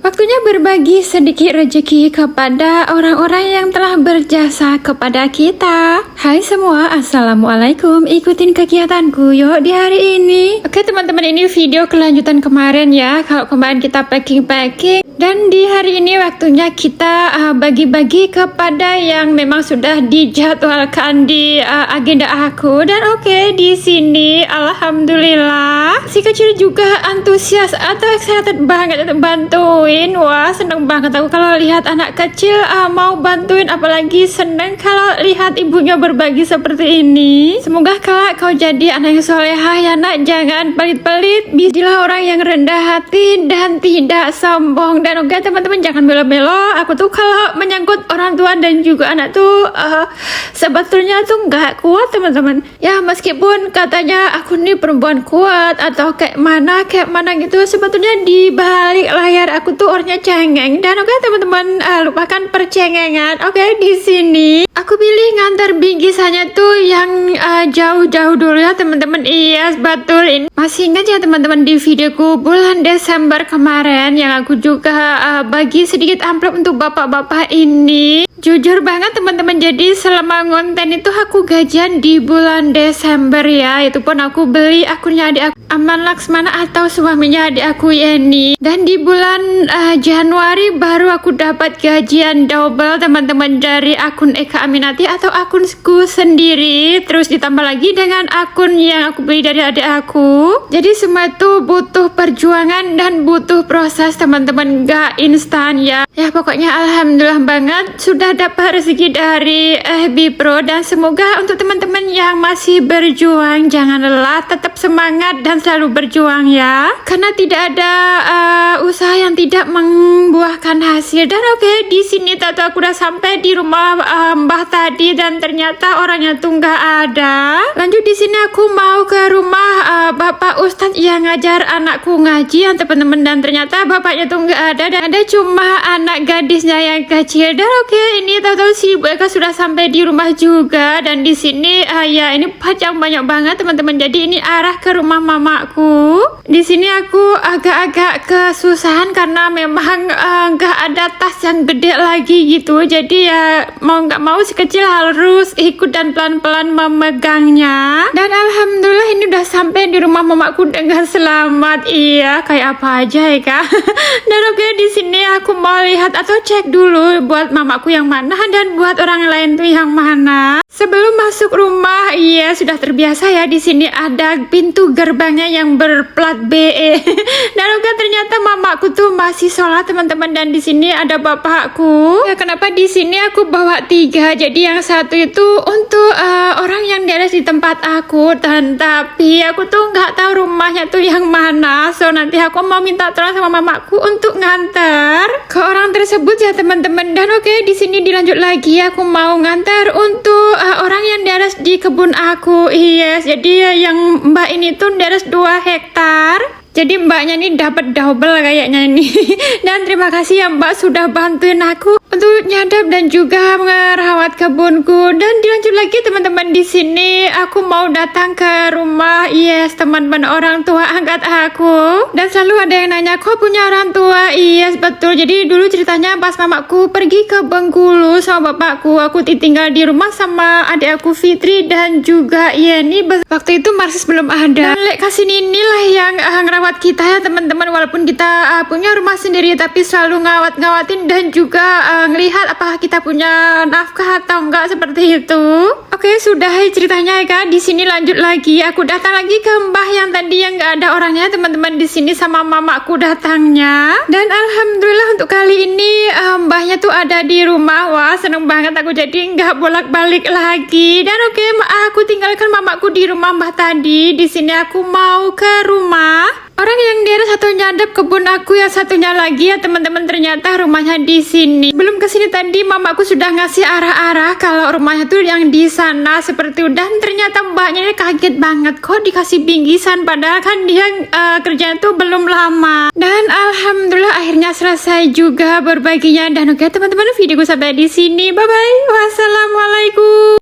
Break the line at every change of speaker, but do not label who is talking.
Waktunya berbagi sedikit rezeki kepada orang-orang yang telah berjasa kepada kita. Hai semua, assalamualaikum. Ikutin kegiatanku yuk di hari ini. Oke teman-teman, ini video kelanjutan kemarin ya. Kalau kemarin kita packing-packing, dan di hari ini waktunya kita bagi-bagi kepada yang memang sudah dijadwalkan di agenda aku. Dan oke, di sini alhamdulillah si kecil juga antusias atau excited banget untuk bantuin. Wah, seneng banget aku kalau lihat anak kecil mau bantuin, apalagi seneng kalau lihat ibunya berbagi seperti ini. Semoga kelak kau jadi anak yang solehah ya nak, jangan pelit-pelit, jadilah orang yang rendah hati dan tidak sombong. Dan oke teman-teman, jangan belo-belo. Aku tuh kalau menyangkut orang tua dan juga anak tuh sebetulnya tuh nggak kuat teman-teman. Ya meskipun katanya aku nih perempuan kuat atau kayak mana gitu, sebetulnya di balik layar aku tuh orangnya cengeng. Dan oke teman-teman, lupakan percengengan. Oke, di sini aku pilih ngantar bingkisannya tuh yang jauh-jauh dulu ya teman-teman. Iya, betul. Ini masih ingat ya teman-teman di videoku bulan Desember kemarin yang aku juga bagi sedikit amplop untuk bapak-bapak ini. Jujur banget teman-teman, jadi selama konten itu aku gajian di bulan Desember ya. Itu pun aku beli akunnya adik aku Aman Laksmana atau suaminya adik aku Yeni. Dan di bulan Januari baru aku dapat gajian double teman-teman dari akun Eka Aminati atau akunku sendiri. Terus ditambah lagi dengan akun yang aku beli dari adik aku. Jadi semua itu butuh perjuangan dan butuh proses teman-teman, gak instan ya. Ya pokoknya alhamdulillah banget sudah dapat rezeki dari FB Pro. Dan semoga untuk teman-teman yang masih berjuang jangan lelah, tetap semangat dan selalu berjuang ya, karena tidak ada usaha yang tidak membuahkan hasil. Dan oke, di sini tato aku udah sampai di rumah Mbah tadi dan ternyata orangnya tuh nggak ada. Lanjut di sini aku mau ke rumah Bapak Ustadz yang ngajar anakku ngaji yang teman-teman, dan ternyata bapaknya tuh nggak ada dan ada cuma anak gadisnya yang kecil. Dan oke, ini tahu-tahu si Ibu Eka sudah sampai di rumah juga. Dan di sini ya ini panjang banyak banget teman-teman. Jadi ini arah ke rumah mamaku. Di sini aku agak-agak kesusahan karena memang nggak ada tas yang gede lagi gitu. Jadi ya mau nggak mau si kecil harus ikut dan pelan-pelan memegangnya. Dan alhamdulillah ini udah sampai di rumah mamaku dengan selamat. Iya, kayak apa aja ya kak. Dan oke, di sini aku mau lihat atau cek dulu buat mamaku yang mana dan buat orang lain tuh yang mana. Sebelum masuk rumah, iya sudah terbiasa ya, di sini ada pintu gerbangnya yang berplat BE. Dan oke, ternyata mamaku tuh masih sholat teman-teman, dan di sini ada bapakku. Ya kenapa di sini aku bawa 3? Jadi yang satu itu untuk orang yang di tempat aku, dan tapi aku tuh nggak tahu rumahnya tuh yang mana. So nanti aku mau minta tolong sama mamaku untuk ngantar ke orang tersebut ya teman-teman. Dan oke, di sini dilanjut lagi, aku mau ngantar untuk orang yang daras di kebun aku. Yes, jadi yang mbak ini tuh daras 2 hektar. Jadi mbaknya ini dapat double kayaknya ini. Dan terima kasih ya mbak sudah bantuin aku untuk nyadap dan juga merawat kebunku. Dan dilanjut lagi teman-teman, di sini aku mau datang ke rumah teman-teman orang tua angkat aku. Dan selalu ada yang nanya, kok punya orang tua? Yes, betul. Jadi dulu ceritanya pas mamaku pergi ke Bengkulu sama bapakku, aku ditinggal di rumah sama adik aku Fitri dan juga Yeni. Waktu itu Marsis belum ada. Dan lek kasih inilah yang ngerawat kita ya teman-teman, walaupun kita punya rumah sendiri tapi selalu ngawat-ngawatin dan juga ngelihat apakah kita punya nafkah atau enggak, seperti itu. Oke, sudah ceritanya ya kak. Di sini lanjut lagi, aku datang lagi ke mbah yang tadi yang nggak ada orangnya teman-teman, di sini sama mamaku datangnya. Dan alhamdulillah untuk kali ini mbahnya tuh ada di rumah. Wah, seneng banget aku, jadi nggak bolak-balik lagi. Dan oke, aku tinggalkan mamaku di rumah mbah tadi. Di sini aku mau ke rumah orang yang dia satu nyadap kebun aku yang satunya lagi ya teman-teman, ternyata rumahnya di sini. Belum kesini tadi mamaku sudah ngasih arah-arah kalau rumahnya tuh yang di sana seperti itu. Dan ternyata mbaknya ini kaget banget, kok dikasih bingkisan padahal kan dia kerjanya tuh belum lama. Dan alhamdulillah akhirnya selesai juga berbaginya. Dan oke teman-teman, videoku sampai di sini. Bye bye. Wassalamualaikum.